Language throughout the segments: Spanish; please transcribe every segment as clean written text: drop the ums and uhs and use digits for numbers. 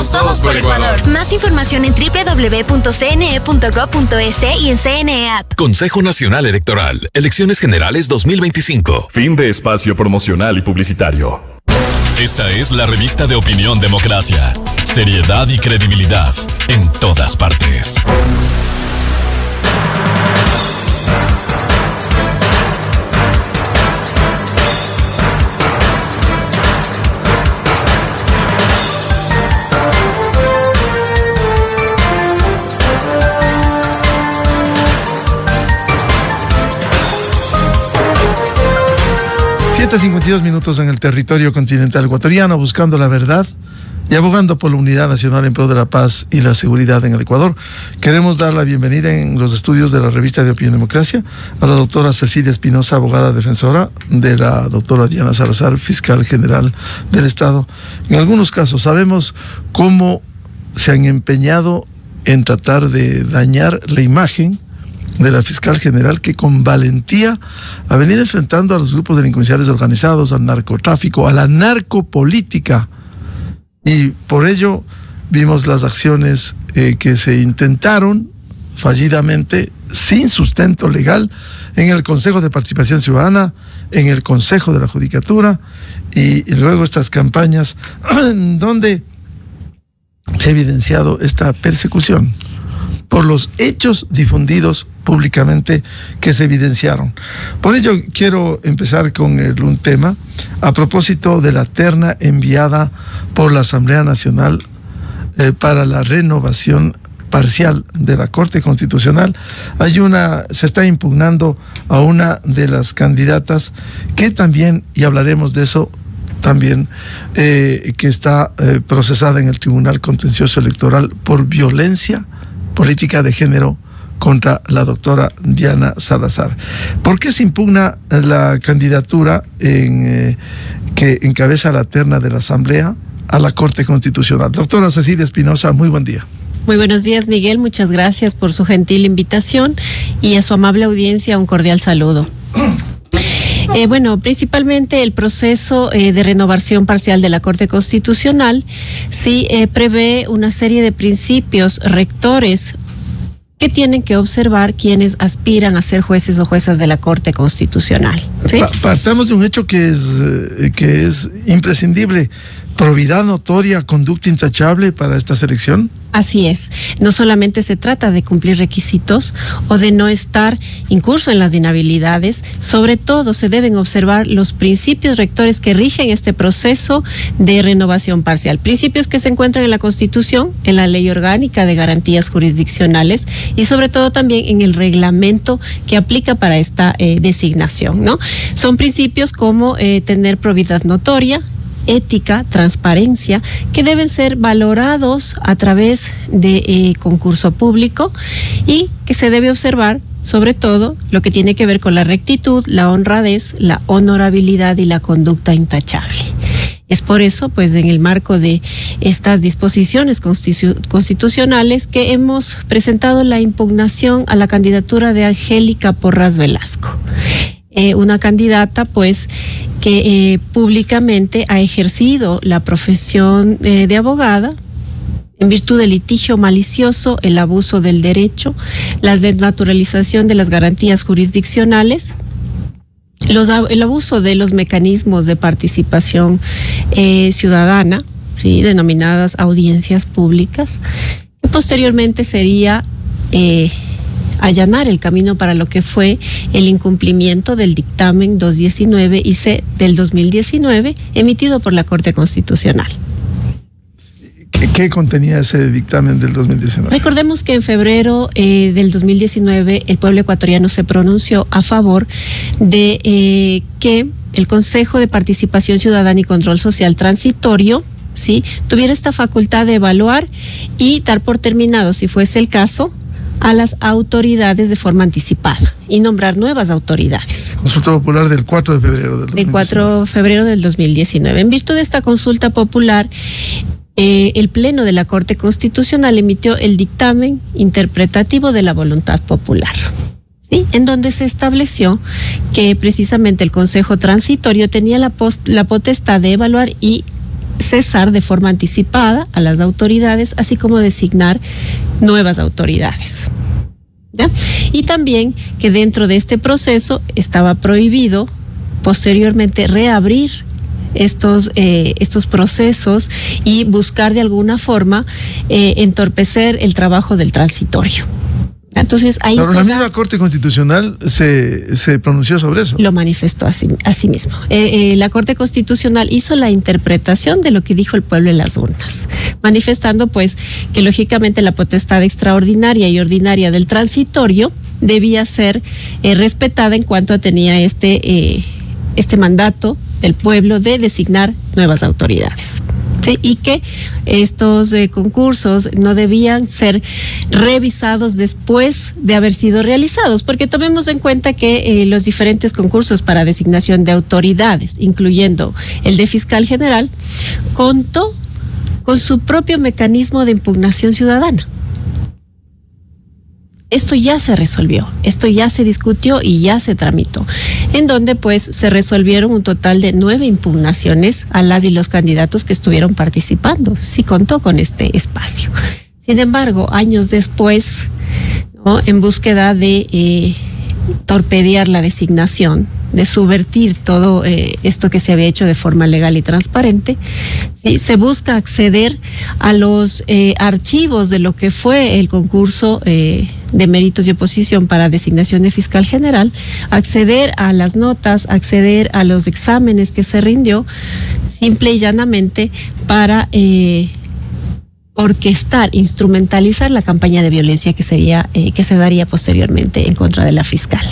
Vamos todos por Ecuador. Más información en www.cne.gov.es y en CNE App. Consejo Nacional Electoral. Elecciones Generales 2025. Fin de espacio promocional y publicitario. Esta es la revista de Opinión Democracia. Seriedad y credibilidad en todas partes. Siete 52 minutos en el territorio continental ecuatoriano, buscando la verdad y abogando por la unidad nacional en pro de la paz y la seguridad en el Ecuador. Queremos dar la bienvenida en los estudios de la revista de Opinión Democracia a la doctora Cecilia Espinosa, abogada defensora de la doctora Diana Salazar, fiscal general del Estado. En algunos casos sabemos cómo se han empeñado en tratar de dañar la imagen de la fiscal general, que con valentía ha venido enfrentando a los grupos delincuenciales organizados, al narcotráfico, a la narcopolítica, y por ello vimos las acciones que se intentaron fallidamente, sin sustento legal, en el Consejo de Participación Ciudadana, en el Consejo de la Judicatura, y luego estas campañas donde se ha evidenciado esta persecución por los hechos difundidos públicamente que se evidenciaron. Por ello quiero empezar con un tema a propósito de la terna enviada por la Asamblea Nacional para la renovación parcial de la Corte Constitucional. Se está impugnando a una de las candidatas que también, y hablaremos de eso también, que está procesada en el Tribunal Contencioso Electoral por violencia política de género contra la doctora Diana Salazar. ¿Por qué se impugna la candidatura que encabeza la terna de la Asamblea a la Corte Constitucional? Doctora Cecilia Espinosa, muy buen día. Muy buenos días, Miguel. Muchas gracias por su gentil invitación y a su amable audiencia un cordial saludo. Principalmente el proceso de renovación parcial de la Corte Constitucional sí prevé una serie de principios rectores que tienen que observar quienes aspiran a ser jueces o juezas de la Corte Constitucional, ¿sí? Partamos de un hecho que es imprescindible: probidad notoria, conducta intachable para esta selección. Así es. No solamente se trata de cumplir requisitos o de no estar incurso en las inhabilidades, sobre todo se deben observar los principios rectores que rigen este proceso de renovación parcial. Principios que se encuentran en la Constitución, en la Ley Orgánica de Garantías Jurisdiccionales y sobre todo también en el reglamento que aplica para esta designación, ¿no? Son principios como tener probidad notoria, ética, transparencia, que deben ser valorados a través de concurso público y que se debe observar sobre todo lo que tiene que ver con la rectitud, la honradez, la honorabilidad y la conducta intachable. Es por eso, pues, en el marco de estas disposiciones constitucionales que hemos presentado la impugnación a la candidatura de Angélica Porras Velasco, una candidata, pues, que públicamente ha ejercido la profesión de abogada en virtud del litigio malicioso, el abuso del derecho, la desnaturalización de las garantías jurisdiccionales, el abuso de los mecanismos de participación ciudadana, ¿sí?, denominadas audiencias públicas, que posteriormente sería allanar el camino para lo que fue el incumplimiento del dictamen 219-IC del 2019 emitido por la Corte Constitucional. ¿Qué contenía ese dictamen del 2019? Recordemos que en febrero del 2019 el pueblo ecuatoriano se pronunció a favor de que el Consejo de Participación Ciudadana y Control Social Transitorio, ¿sí?, tuviera esta facultad de evaluar y dar por terminado, si fuese el caso, a las autoridades de forma anticipada y nombrar nuevas autoridades. Consulta popular del 4 de febrero del 2019. Del 4 de febrero del 2019. En virtud de esta consulta popular, el Pleno de la Corte Constitucional emitió el dictamen interpretativo de la voluntad popular, ¿sí?, en donde se estableció que precisamente el Consejo Transitorio tenía la potestad de evaluar y cesar de forma anticipada a las autoridades, así como designar nuevas autoridades. ¿Ya? Y también que dentro de este proceso estaba prohibido posteriormente reabrir estos procesos y buscar de alguna forma entorpecer el trabajo del transitorio. Entonces ahí pero la misma Corte Constitucional se pronunció sobre eso. Lo manifestó así mismo. La Corte Constitucional hizo la interpretación de lo que dijo el pueblo en las urnas, manifestando pues que lógicamente la potestad extraordinaria y ordinaria del transitorio debía ser respetada en cuanto tenía este mandato del pueblo de designar nuevas autoridades. ¿Sí? Y que estos concursos no debían ser revisados después de haber sido realizados, porque tomemos en cuenta que los diferentes concursos para designación de autoridades, incluyendo el de fiscal general, contó con su propio mecanismo de impugnación ciudadana. Esto ya se resolvió, esto ya se discutió y ya se tramitó, en donde pues se resolvieron un total de 9 impugnaciones a las y los candidatos que estuvieron participando. Sí contó con este espacio. Sin embargo, años después, ¿no?, en búsqueda de torpedear la designación, de subvertir todo esto que se había hecho de forma legal y transparente, ¿sí?, se busca acceder a los archivos de lo que fue el concurso de méritos y oposición para designación de fiscal general, acceder a las notas, acceder a los exámenes que se rindió, simple y llanamente para orquestar, instrumentalizar la campaña de violencia que se daría posteriormente en contra de la fiscal.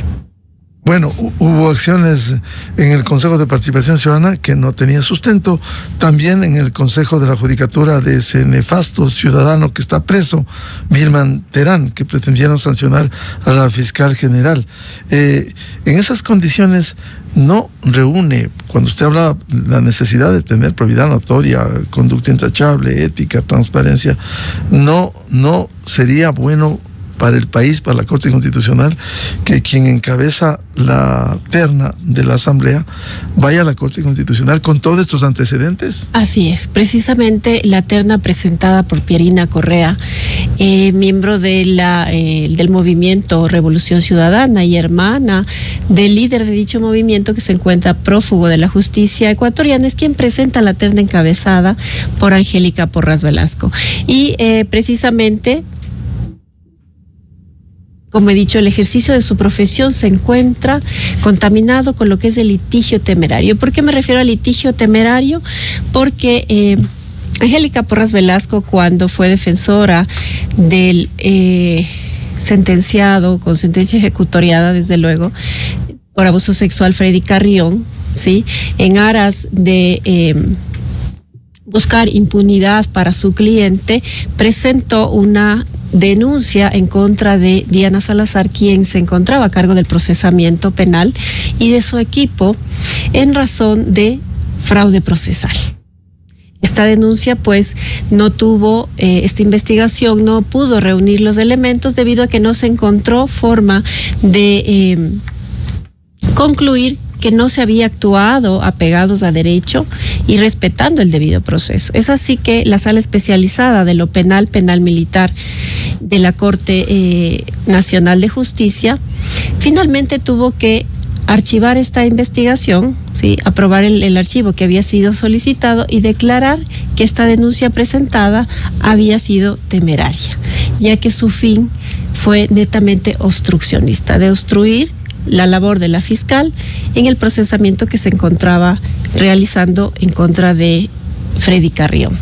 Bueno, hubo acciones en el Consejo de Participación Ciudadana que no tenía sustento, también en el Consejo de la Judicatura de ese nefasto ciudadano que está preso, Vilman Terán, que pretendieron sancionar a la fiscal general. En esas condiciones no reúne, cuando usted habla de la necesidad de tener probidad notoria, conducta intachable, ética, transparencia, no sería bueno para el país, para la Corte Constitucional, que quien encabeza la terna de la Asamblea vaya a la Corte Constitucional con todos estos antecedentes. Así es, precisamente la terna presentada por Pierina Correa, miembro de del movimiento Revolución Ciudadana y hermana del líder de dicho movimiento que se encuentra prófugo de la justicia ecuatoriana, es quien presenta la terna encabezada por Angélica Porras Velasco. Y precisamente, como he dicho, el ejercicio de su profesión se encuentra contaminado con lo que es el litigio temerario. ¿Por qué me refiero al litigio temerario? Porque Angélica Porras Velasco, cuando fue defensora del sentenciado, con sentencia ejecutoriada, desde luego, por abuso sexual, Freddy Carrión, ¿sí?, en aras de buscar impunidad para su cliente, presentó una denuncia en contra de Diana Salazar, quien se encontraba a cargo del procesamiento penal, y de su equipo en razón de fraude procesal. Esta denuncia pues no tuvo, esta investigación no pudo reunir los elementos debido a que no se encontró forma de concluir que no se había actuado apegados a derecho y respetando el debido proceso. Es así que la Sala Especializada de lo Penal Militar de la Corte Nacional de Justicia finalmente tuvo que archivar esta investigación, ¿sí?, aprobar el archivo que había sido solicitado y declarar que esta denuncia presentada había sido temeraria, ya que su fin fue netamente obstruccionista, de obstruir la labor de la fiscal en el procesamiento que se encontraba realizando en contra de Freddy Carrión.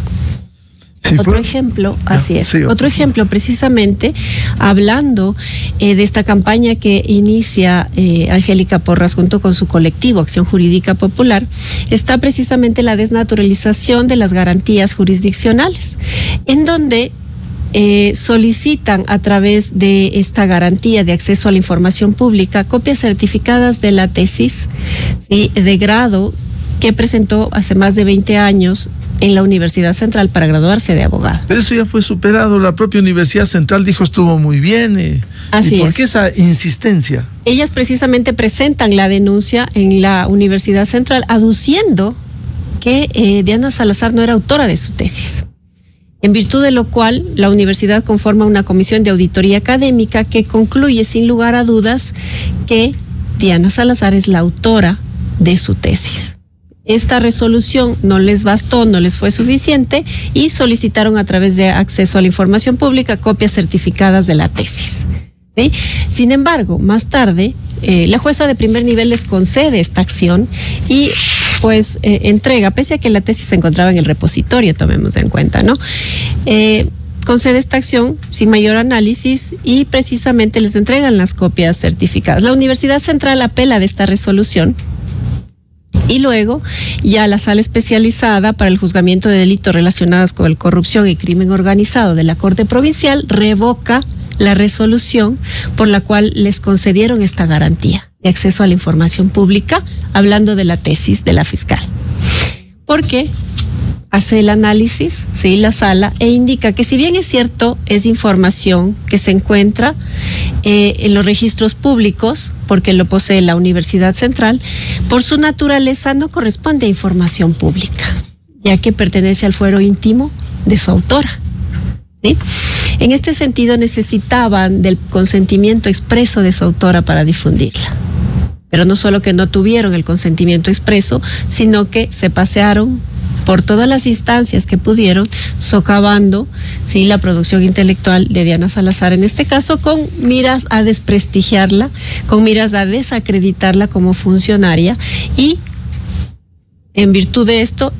Sí, otro ejemplo, así es. Sí, otro ejemplo, precisamente, hablando de esta campaña que inicia Angélica Porras junto con su colectivo Acción Jurídica Popular, está precisamente la desnaturalización de las garantías jurisdiccionales, en donde solicitan a través de esta garantía de acceso a la información pública copias certificadas de la tesis, ¿sí?, de grado que presentó hace más de 20 años en la Universidad Central para graduarse de abogado. Eso ya fue superado, la propia Universidad Central dijo estuvo muy bien. Así ¿Y por qué esa insistencia? Ellas precisamente presentan la denuncia en la Universidad Central aduciendo que Diana Salazar no era autora de su tesis, en virtud de lo cual la universidad conforma una comisión de auditoría académica que concluye sin lugar a dudas que Diana Salazar es la autora de su tesis. Esta resolución no les bastó, no les fue suficiente y solicitaron a través de acceso a la información pública copias certificadas de la tesis. ¿Sí? Sin embargo, más tarde, la jueza de primer nivel les concede esta acción y pues entrega, pese a que la tesis se encontraba en el repositorio, tomemos en cuenta, ¿no? Concede esta acción sin mayor análisis y precisamente les entregan las copias certificadas. La Universidad Central apela de esta resolución y luego ya la sala especializada para el juzgamiento de delitos relacionados con corrupción y crimen organizado de la Corte Provincial revoca la resolución por la cual les concedieron esta garantía de acceso a la información pública, hablando de la tesis de la fiscal. Porque hace el análisis, sí, la sala, e indica que si bien es cierto, es información que se encuentra en los registros públicos, porque lo posee la Universidad Central, por su naturaleza no corresponde a información pública, ya que pertenece al fuero íntimo de su autora, ¿sí? En este sentido necesitaban del consentimiento expreso de su autora para difundirla. Pero no solo que no tuvieron el consentimiento expreso, sino que se pasearon por todas las instancias que pudieron, socavando, ¿sí?, la producción intelectual de Diana Salazar, en este caso con miras a desprestigiarla, con miras a desacreditarla como funcionaria y, en virtud de esto,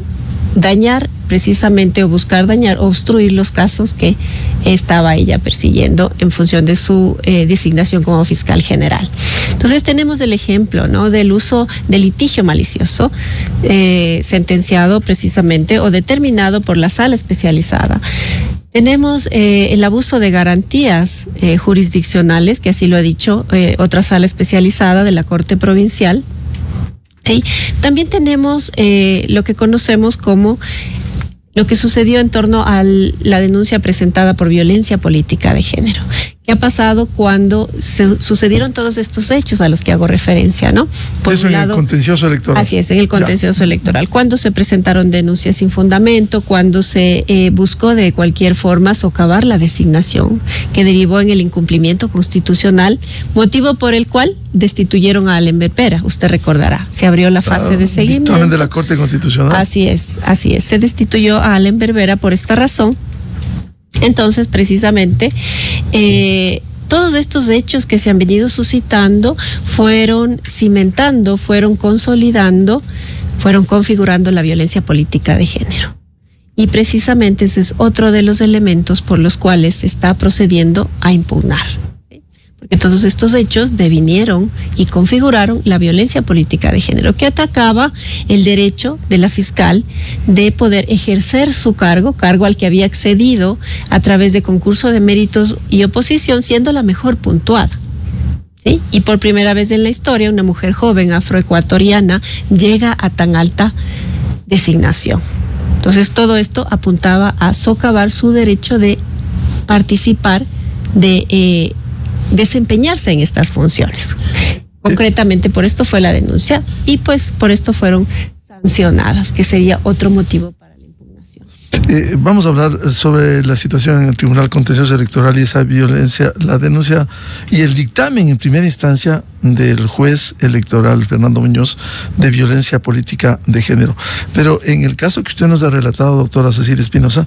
dañar precisamente o buscar dañar, obstruir los casos que estaba ella persiguiendo en función de su designación como fiscal general. Entonces tenemos el ejemplo, ¿no?, del uso del litigio malicioso sentenciado precisamente o determinado por la sala especializada. Tenemos el abuso de garantías jurisdiccionales, que así lo ha dicho otra sala especializada de la Corte Provincial. Sí, también tenemos lo que conocemos como lo que sucedió en torno a la denuncia presentada por violencia política de género. ¿Qué ha pasado cuando sucedieron todos estos hechos a los que hago referencia, ¿no? Por eso un en lado, el contencioso electoral. Así es, en el contencioso electoral. Cuando se presentaron denuncias sin fundamento, cuando se buscó de cualquier forma socavar la designación que derivó en el incumplimiento constitucional, motivo por el cual destituyeron a Allen Berbera. Usted recordará, se abrió la fase de seguimiento. Dictamen de la Corte Constitucional. Así es. Se destituyó a Allen Berbera por esta razón. Entonces, precisamente, todos estos hechos que se han venido suscitando fueron cimentando, fueron consolidando, fueron configurando la violencia política de género. Y precisamente ese es otro de los elementos por los cuales se está procediendo a impugnar. Porque todos estos hechos devinieron y configuraron la violencia política de género, que atacaba el derecho de la fiscal de poder ejercer su cargo al que había accedido a través de concurso de méritos y oposición, siendo la mejor puntuada. ¿Sí? Y por primera vez en la historia, una mujer joven afroecuatoriana llega a tan alta designación. Entonces, todo esto apuntaba a socavar su derecho de participar, de desempeñarse en estas funciones. Concretamente por esto fue la denuncia y pues por esto fueron sancionadas, que sería otro motivo para la impugnación. Vamos a hablar sobre la situación en el Tribunal Contencioso Electoral y esa violencia, la denuncia y el dictamen en primera instancia del juez electoral Fernando Muñoz de violencia política de género. Pero en el caso que usted nos ha relatado, doctora Cecilia Espinosa,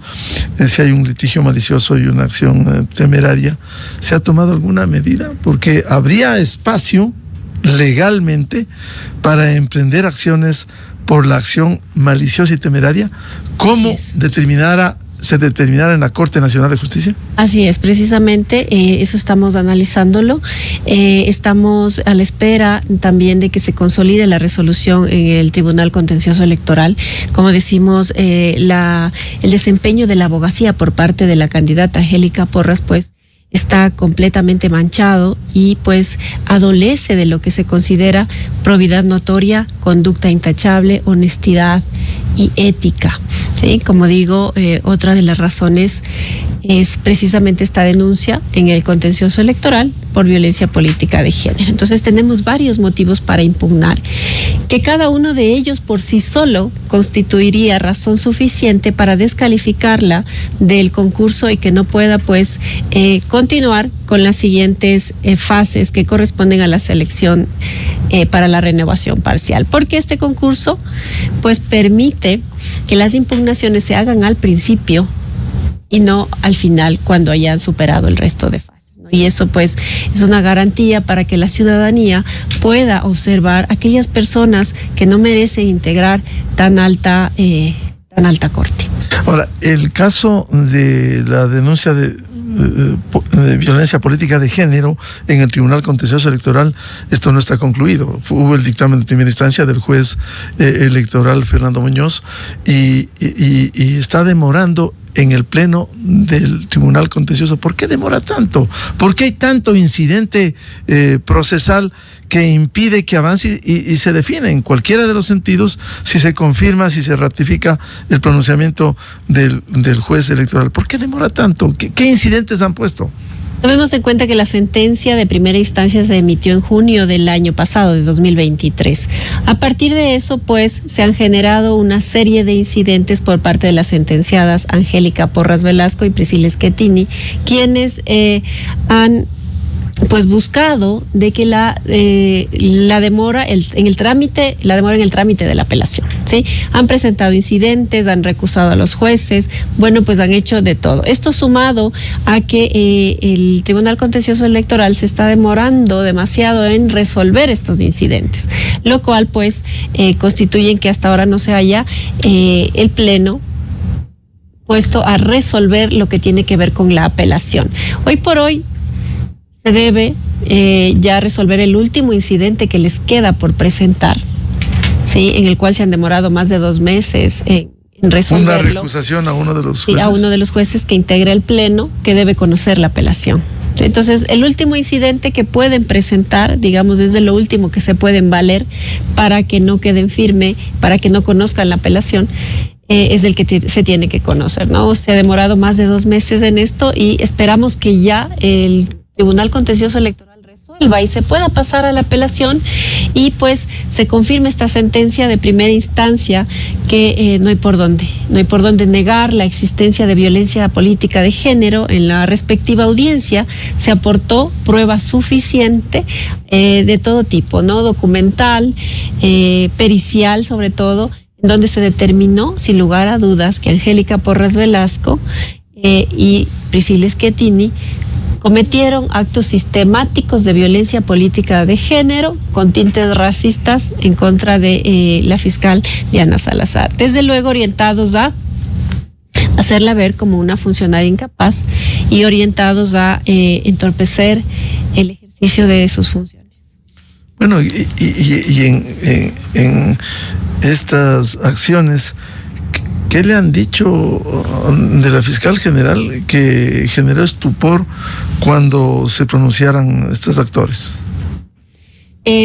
si hay un litigio malicioso y una acción temeraria, ¿se ha tomado alguna medida? Porque habría espacio legalmente para emprender acciones por la acción maliciosa y temeraria, ¿cómo se determinara en la Corte Nacional de Justicia? Así es, precisamente eso estamos analizándolo. Estamos a la espera también de que se consolide la resolución en el Tribunal Contencioso Electoral. Como decimos, el desempeño de la abogacía por parte de la candidata Angélica Porras, pues, está completamente manchado y pues adolece de lo que se considera probidad notoria, conducta intachable, honestidad y ética. ¿Sí? Como digo, otra de las razones es precisamente esta denuncia en el contencioso electoral por violencia política de género. Entonces tenemos varios motivos para impugnar, que cada uno de ellos por sí solo constituiría razón suficiente para descalificarla del concurso y que no pueda pues continuar con las siguientes fases que corresponden a la selección para la renovación parcial, porque este concurso pues permite que las impugnaciones se hagan al principio y no al final, cuando hayan superado el resto de fases, ¿no? Y eso pues es una garantía para que la ciudadanía pueda observar a aquellas personas que no merecen integrar tan alta corte. Ahora, el caso de la denuncia de violencia política de género en el Tribunal Contencioso Electoral, esto no está concluido. Hubo el dictamen de primera instancia del juez electoral Fernando Muñoz y está demorando en el pleno del Tribunal Contencioso. ¿Por qué demora tanto? ¿Por qué hay tanto incidente procesal que impide que avance y se define en cualquiera de los sentidos si se confirma, si se ratifica el pronunciamiento del juez electoral? ¿Por qué demora tanto? ¿Qué incidentes han puesto? Tomemos en cuenta que la sentencia de primera instancia se emitió en junio del año pasado, de 2023. A partir de eso, pues, se han generado una serie de incidentes por parte de las sentenciadas Angélica Porras Velasco y Priscila Schettini, quienes han pues buscado de que la demora en el trámite de la apelación, ¿sí? Han presentado incidentes, han recusado a los jueces, bueno, pues han hecho de todo. Esto sumado a que el Tribunal Contencioso Electoral se está demorando demasiado en resolver estos incidentes, lo cual pues constituyen que hasta ahora no se haya el Pleno puesto a resolver lo que tiene que ver con la apelación. Hoy por hoy se debe ya resolver el último incidente que les queda por presentar, ¿sí? En el cual se han demorado más de 2 meses en resolverlo. Una recusación a uno de los jueces. Sí, a uno de los jueces que integra el Pleno, que debe conocer la apelación. Entonces, el último incidente que pueden presentar, digamos, es de lo último que se pueden valer para que no queden firme, para que no conozcan la apelación, es el que se tiene que conocer, ¿no? Se ha demorado más de 2 meses en esto y esperamos que ya el Tribunal Contencioso Electoral resuelva y se pueda pasar a la apelación y pues se confirme esta sentencia de primera instancia que no hay por dónde negar la existencia de violencia política de género en la respectiva audiencia. Se aportó prueba suficiente de todo tipo, ¿no? Documental, pericial sobre todo, en donde se determinó sin lugar a dudas que Angélica Porras Velasco y Priscila Schettini cometieron actos sistemáticos de violencia política de género con tintes racistas en contra de la fiscal Diana Salazar. Desde luego orientados a hacerla ver como una funcionaria incapaz y orientados a entorpecer el ejercicio de sus funciones. Bueno, y en estas acciones, ¿qué le han dicho de la fiscal general que generó estupor cuando se pronunciaran estos actores?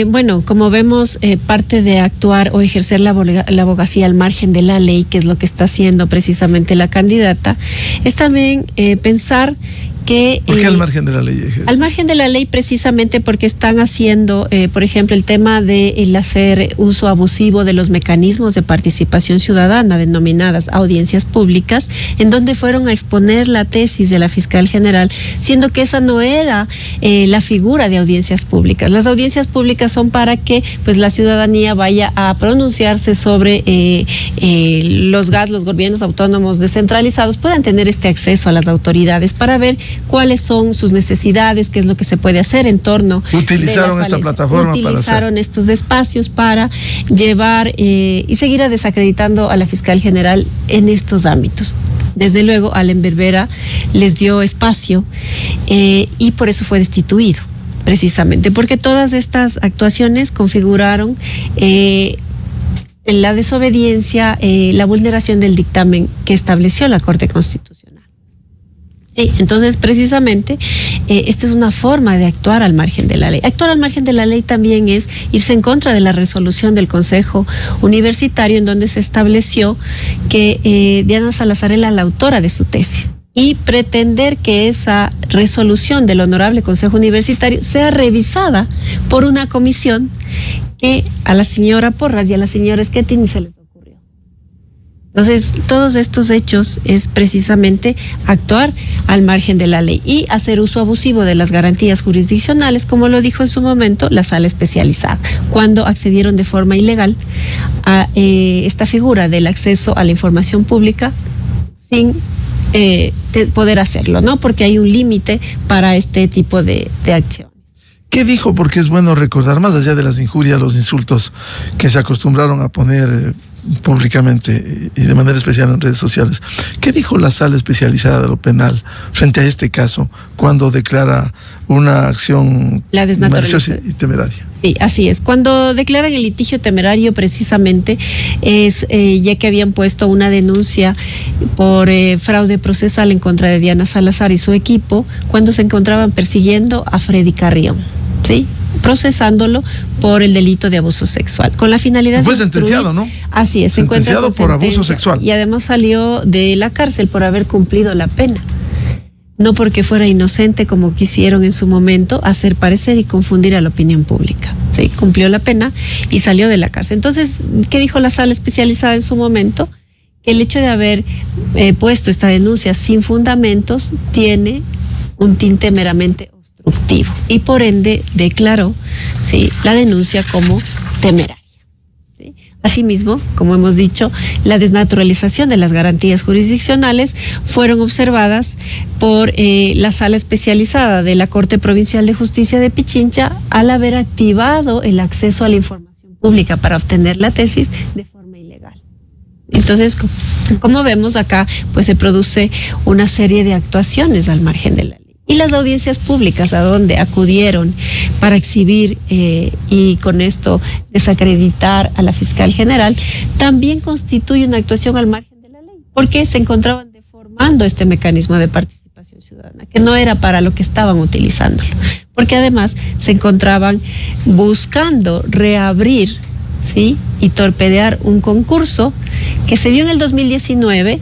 Bueno, como vemos, parte de actuar o ejercer la abogacía al margen de la ley, que es lo que está haciendo precisamente la candidata, es también pensar que... ¿Por qué al margen de la ley? Al margen de la ley precisamente porque están haciendo, por ejemplo, el tema de el hacer uso abusivo de los mecanismos de participación ciudadana denominadas audiencias públicas, en donde fueron a exponer la tesis de la fiscal general, siendo que esa no era la figura de audiencias públicas. Las audiencias públicas son para que pues la ciudadanía vaya a pronunciarse sobre los GATS, los gobiernos autónomos descentralizados, puedan tener este acceso a las autoridades para ver cuáles son sus necesidades, qué es lo que se puede hacer en torno. Utilizaron esta plataforma para hacer. Utilizaron estos espacios para llevar y seguir desacreditando a la fiscal general en estos ámbitos. Desde luego, Allen Berbera les dio espacio y por eso fue destituido, precisamente, porque todas estas actuaciones configuraron la desobediencia, la vulneración del dictamen que estableció la Corte Constitucional. Sí, entonces precisamente esta es una forma de actuar al margen de la ley. Actuar al margen de la ley también es irse en contra de la resolución del Consejo Universitario en donde se estableció que Diana Salazar era la autora de su tesis y pretender que esa resolución del Honorable Consejo Universitario sea revisada por una comisión que a la señora Porras y a la señora Schettini se les ocurrió. Entonces, todos estos hechos es precisamente actuar al margen de la ley y hacer uso abusivo de las garantías jurisdiccionales, como lo dijo en su momento la sala especializada, cuando accedieron de forma ilegal a esta figura del acceso a la información pública sin poder hacerlo, ¿no? Porque hay un límite para este tipo de acción. ¿Qué dijo? Porque es bueno recordar, más allá de las injurias, los insultos que se acostumbraron a poner públicamente y de manera especial en redes sociales. ¿Qué dijo la sala especializada de lo penal frente a este caso cuando declara una acción maliciosa y temeraria? Sí, así es. Cuando declaran el litigio temerario, precisamente es ya que habían puesto una denuncia por fraude procesal en contra de Diana Salazar y su equipo, cuando se encontraban persiguiendo a Freddy Carrión, ¿sí? Procesándolo por el delito de abuso sexual, con la finalidad fue sentenciado, ¿no? Así es, sentenciado por abuso sexual. Y además salió de la cárcel por haber cumplido la pena. No porque fuera inocente, como quisieron en su momento hacer parecer y confundir a la opinión pública. Sí, cumplió la pena y salió de la cárcel. Entonces, ¿qué dijo la sala especializada en su momento? Que el hecho de haber puesto esta denuncia sin fundamentos tiene un tinte meramente obstructivo y por ende declaró, ¿sí?, la denuncia como temeraria. ¿Sí? Asimismo, como hemos dicho, la desnaturalización de las garantías jurisdiccionales fueron observadas por la sala especializada de la Corte Provincial de Justicia de Pichincha al haber activado el acceso a la información pública para obtener la tesis de forma ilegal. Entonces, como vemos acá, pues se produce una serie de actuaciones al margen de la ley. Y las audiencias públicas a donde acudieron para exhibir y con esto desacreditar a la fiscal general, también constituye una actuación al margen de la ley, porque se encontraban deformando este mecanismo de participación ciudadana, que no era para lo que estaban utilizándolo, porque además se encontraban buscando reabrir, ¿sí?, y torpedear un concurso que se dio en el 2019,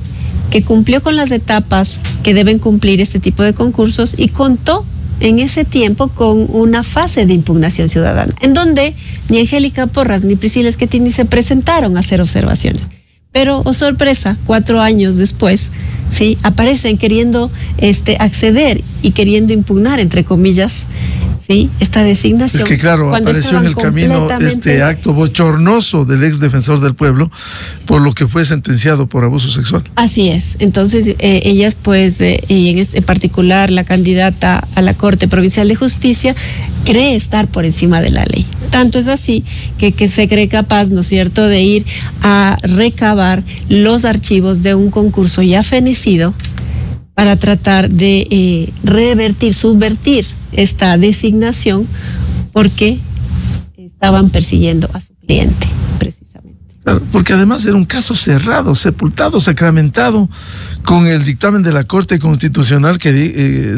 que cumplió con las etapas que deben cumplir este tipo de concursos y contó en ese tiempo con una fase de impugnación ciudadana, en donde ni Angélica Porras ni Priscila Schettini se presentaron a hacer observaciones. Pero, oh sorpresa, 4 años después, ¿sí?, aparecen queriendo acceder y queriendo impugnar, entre comillas, ¿sí?, esta designación. Es que claro, apareció en el camino este acto bochornoso del ex defensor del pueblo, por lo que fue sentenciado por abuso sexual. Así es. Entonces, ellas pues, y en particular la candidata a la Corte Provincial de Justicia, cree estar por encima de la ley. Tanto es así que se cree capaz, ¿no es cierto?, de ir a recabar los archivos de un concurso ya fenecido para tratar de subvertir esta designación, porque estaban persiguiendo a su cliente, precisamente. Claro, porque además era un caso cerrado, sepultado, sacramentado, con el dictamen de la Corte Constitucional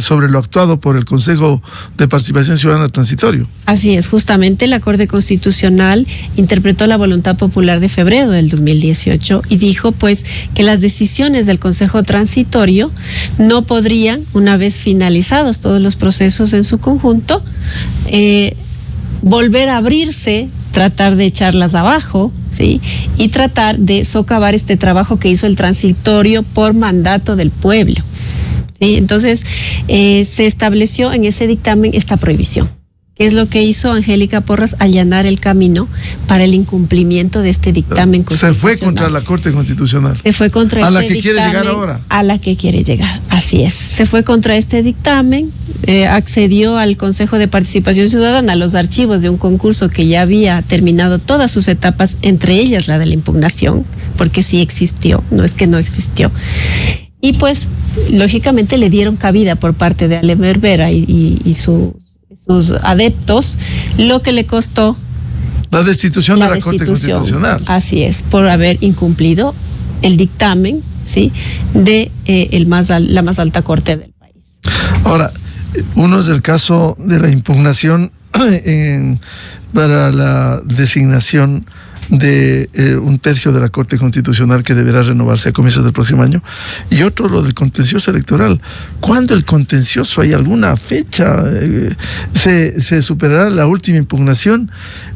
sobre lo actuado por el Consejo de Participación Ciudadana Transitorio. Así es, justamente la Corte Constitucional interpretó la voluntad popular de febrero del 2018 y dijo pues que las decisiones del Consejo Transitorio no podrían, una vez finalizados todos los procesos en su conjunto, volver a abrirse, tratar de echarlas abajo, ¿sí?, y tratar de socavar este trabajo que hizo el transitorio por mandato del pueblo, ¿sí? Entonces, se estableció en ese dictamen esta prohibición. ¿Qué es lo que hizo Angélica Porras? Allanar el camino para el incumplimiento de este dictamen constitucional. Se fue contra la Corte Constitucional. Se fue contra a la que quiere llegar ahora. A la que quiere llegar, así es. Se fue contra este dictamen, accedió al Consejo de Participación Ciudadana a los archivos de un concurso que ya había terminado todas sus etapas, entre ellas la de la impugnación, porque sí existió, no es que no existió. Y pues, lógicamente le dieron cabida por parte de Ale Berbera y sus adeptos, lo que le costó la destitución de la Corte Constitucional. Así es, por haber incumplido el dictamen, ¿sí?, de la más alta corte del país. Ahora, uno es el caso de la impugnación para la designación de un tercio de la Corte Constitucional que deberá renovarse a comienzos del próximo año, y otro lo del contencioso electoral. ¿Cuándo el contencioso? ¿Hay alguna fecha? ¿Se superará la última impugnación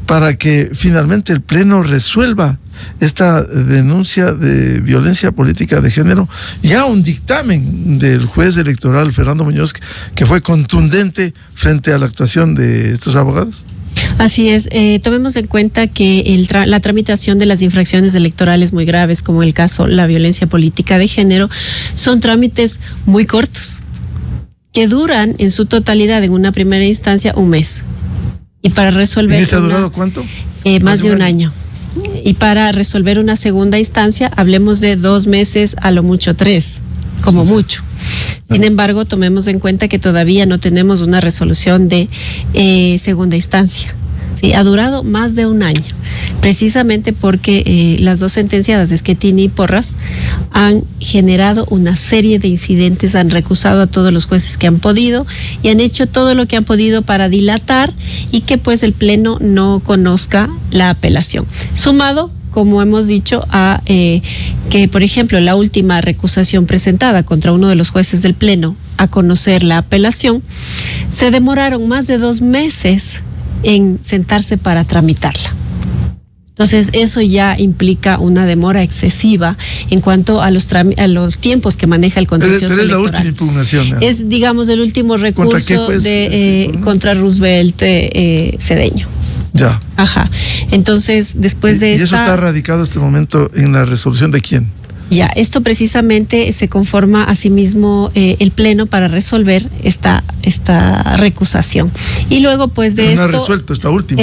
para que finalmente el Pleno resuelva esta denuncia de violencia política de género? Ya un dictamen del juez electoral Fernando Muñoz que fue contundente frente a la actuación de estos abogados. Así es, tomemos en cuenta que la tramitación de las infracciones electorales muy graves, como el caso la violencia política de género, son trámites muy cortos, que duran en su totalidad en una primera instancia un mes. Y para resolver... ¿Y este ha durado cuánto? Más de un año. Y para resolver una segunda instancia, hablemos de 2 meses, a lo mucho 3, como mucho. Sin embargo, tomemos en cuenta que todavía no tenemos una resolución de segunda instancia. Sí, ha durado más de un año, precisamente porque las dos sentenciadas, Schettini y Porras, han generado una serie de incidentes, han recusado a todos los jueces que han podido y han hecho todo lo que han podido para dilatar y que pues el Pleno no conozca la apelación. Sumado, como hemos dicho, a que, por ejemplo, la última recusación presentada contra uno de los jueces del Pleno a conocer la apelación, se demoraron más de 2 meses en sentarse para tramitarla. Entonces, eso ya implica una demora excesiva en cuanto a los tiempos que maneja el contencioso electoral. Pero es la última impugnación, ¿no? Es, digamos, el último recurso ¿Contra qué juez? Contra Roosevelt Cedeño. Ya. Ajá. Entonces, después de ¿Y eso está radicado en este momento en la resolución de quién? Ya, esto precisamente se conforma a sí mismo el Pleno para resolver esta recusación. Y luego, pues de esto... ¿No ha resuelto esta última?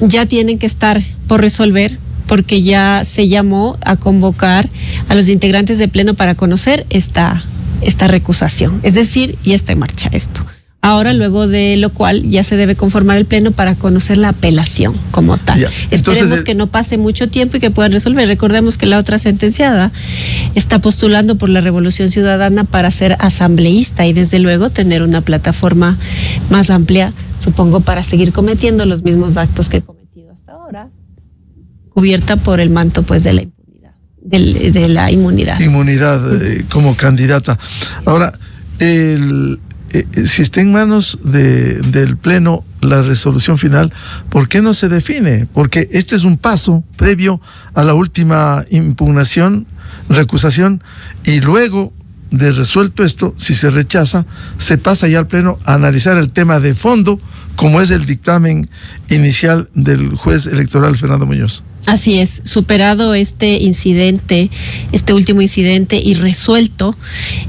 Ya tienen que estar por resolver, porque ya se llamó a convocar a los integrantes del Pleno para conocer esta recusación. Es decir, ya está en marcha esto. Ahora, luego de lo cual, ya se debe conformar el Pleno para conocer la apelación como tal. Ya, entonces, esperemos que no pase mucho tiempo y que puedan resolver. Recordemos que la otra sentenciada está postulando por la Revolución Ciudadana para ser asambleísta y desde luego tener una plataforma más amplia, supongo, para seguir cometiendo los mismos actos que he cometido hasta ahora, cubierta por el manto pues de la impunidad, de la inmunidad. Inmunidad como candidata. Ahora, si está en manos del Pleno la resolución final, ¿por qué no se define? Porque este es un paso previo a la última impugnación, recusación, y luego de resuelto esto, si se rechaza, se pasa ya al Pleno a analizar el tema de fondo, como es el dictamen inicial del juez electoral Fernando Muñoz. Así es, superado este último incidente y resuelto,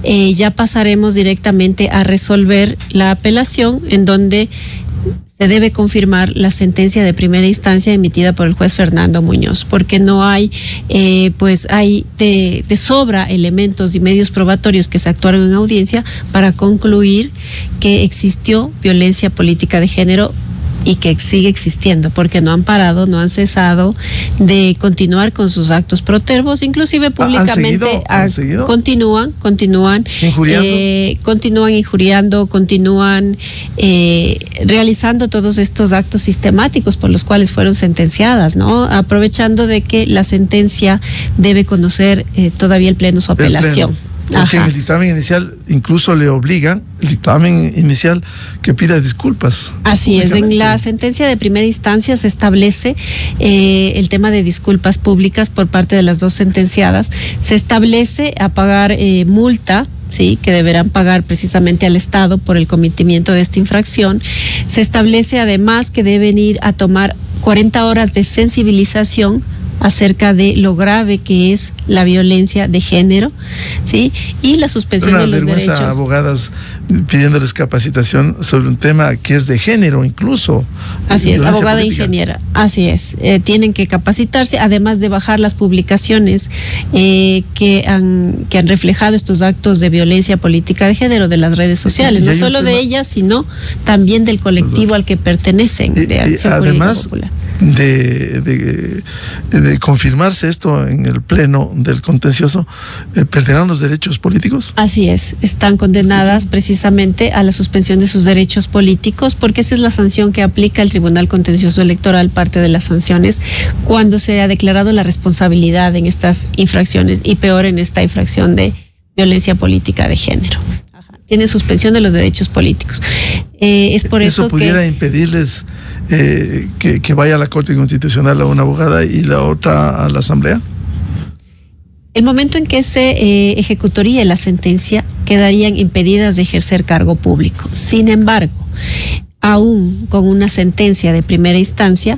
ya pasaremos directamente a resolver la apelación, en donde se debe confirmar la sentencia de primera instancia emitida por el juez Fernando Muñoz, porque no hay, hay de sobra elementos y medios probatorios que se actuaron en audiencia para concluir que existió violencia política de género y que sigue existiendo, porque no han parado, no han cesado de continuar con sus actos protervos, inclusive públicamente ¿Han seguido? Continúan ¿Injuriando? Continúan injuriando, continúan realizando todos estos actos sistemáticos por los cuales fueron sentenciadas, ¿no? Aprovechando de que la sentencia debe conocer todavía el Pleno su apelación. Porque en el dictamen inicial incluso le obligan, el dictamen inicial, que pida disculpas. Así es, en la sentencia de primera instancia se establece el tema de disculpas públicas por parte de las dos sentenciadas. Se establece a pagar multa, sí, que deberán pagar precisamente al Estado por el cometimiento de esta infracción. Se establece además que deben ir a tomar 40 horas de sensibilización acerca de lo grave que es la violencia de género, ¿sí? Y la suspensión de los derechos. Una vergüenza, abogadas pidiéndoles capacitación sobre un tema que es de género incluso. Así es, abogada ingeniera, así es. Tienen que capacitarse, además de bajar las publicaciones que han reflejado estos actos de violencia política de género de las redes sociales, no solo de ellas, sino también del colectivo al que pertenecen, de Acción Jurídica Popular. de confirmarse esto en el pleno del contencioso, ¿perderán los derechos políticos? Así es, están condenadas precisamente a la suspensión de sus derechos políticos, porque esa es la sanción que aplica el Tribunal Contencioso Electoral, parte de las sanciones, cuando se ha declarado la responsabilidad en estas infracciones, y peor en esta infracción de violencia política de género. Tiene suspensión de los derechos políticos. Es por eso que... ¿Eso pudiera impedirles que vaya a la Corte Constitucional a una abogada y la otra a la Asamblea? El momento en que se ejecutaría la sentencia, quedarían impedidas de ejercer cargo público. Sin embargo, aún con una sentencia de primera instancia,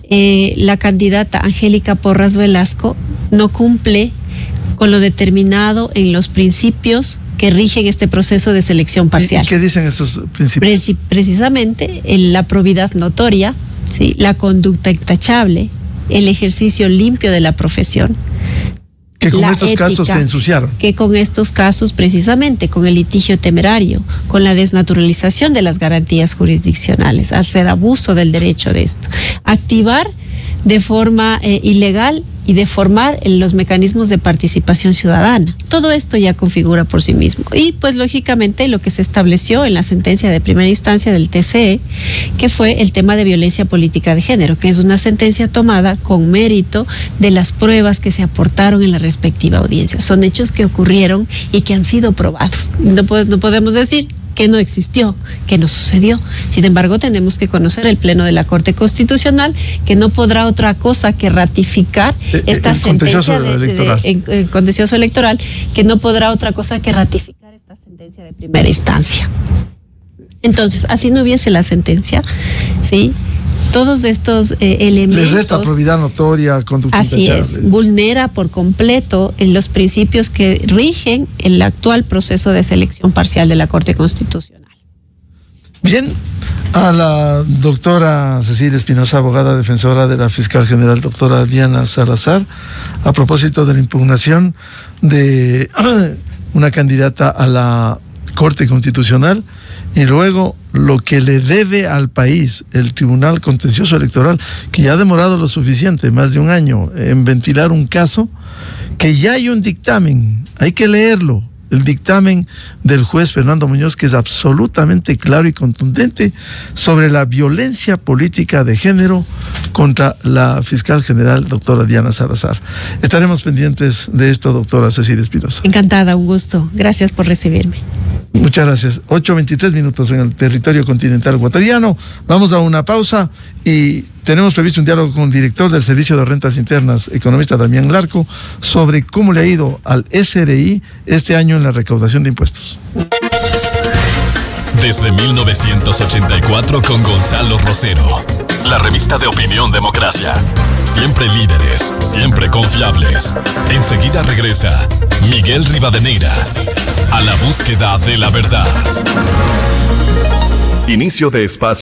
la candidata Angélica Porras Velasco no cumple con lo determinado en los principios que rigen este proceso de selección parcial. ¿Y qué dicen esos principios? Precisamente la probidad notoria, ¿sí?, la conducta intachable, el ejercicio limpio de la profesión. Que con estos casos se ensuciaron. Que con estos casos, precisamente, con el litigio temerario, con la desnaturalización de las garantías jurisdiccionales, hacer abuso del derecho de esto, activar de forma ilegal y deformar los mecanismos de participación ciudadana. Todo esto ya configura por sí mismo. Y pues lógicamente lo que se estableció en la sentencia de primera instancia del TCE, que fue el tema de violencia política de género, que es una sentencia tomada con mérito de las pruebas que se aportaron en la respectiva audiencia. Son hechos que ocurrieron y que han sido probados. No podemos decir que no existió, que no sucedió. Sin embargo, tenemos que conocer el Pleno de la Corte Constitucional, que no podrá otra cosa que ratificar esta sentencia el contencioso electoral, que no podrá otra cosa que ratificar esta sentencia de primera instancia. Entonces, así no hubiese la sentencia, ¿sí?, todos estos elementos... Les resta probidad notoria, conducta intachable. Así es, vulnera por completo en los principios que rigen el actual proceso de selección parcial de la Corte Constitucional. Bien, a la doctora Cecilia Espinosa, abogada defensora de la fiscal general doctora Diana Salazar, a propósito de la impugnación de una candidata a la Corte Constitucional, y luego lo que le debe al país el Tribunal Contencioso Electoral, que ya ha demorado lo suficiente, más de un año, en ventilar un caso, que ya hay un dictamen, hay que leerlo, el dictamen del juez Fernando Muñoz, que es absolutamente claro y contundente sobre la violencia política de género contra la fiscal general doctora Diana Salazar. Estaremos pendientes de esto, doctora Cecilia Espinosa. Encantada, un gusto. Gracias por recibirme. Muchas gracias. 8:23 en el territorio continental ecuatoriano. Vamos a una pausa y tenemos previsto un diálogo con el director del Servicio de Rentas Internas, economista Damián Larco, sobre cómo le ha ido al SRI este año en la recaudación de impuestos. Desde 1984 con Gonzalo Rosero. La revista de opinión Democracia. Siempre líderes, siempre confiables. Enseguida regresa Miguel Rivadeneira a la búsqueda de la verdad. Inicio de espacio.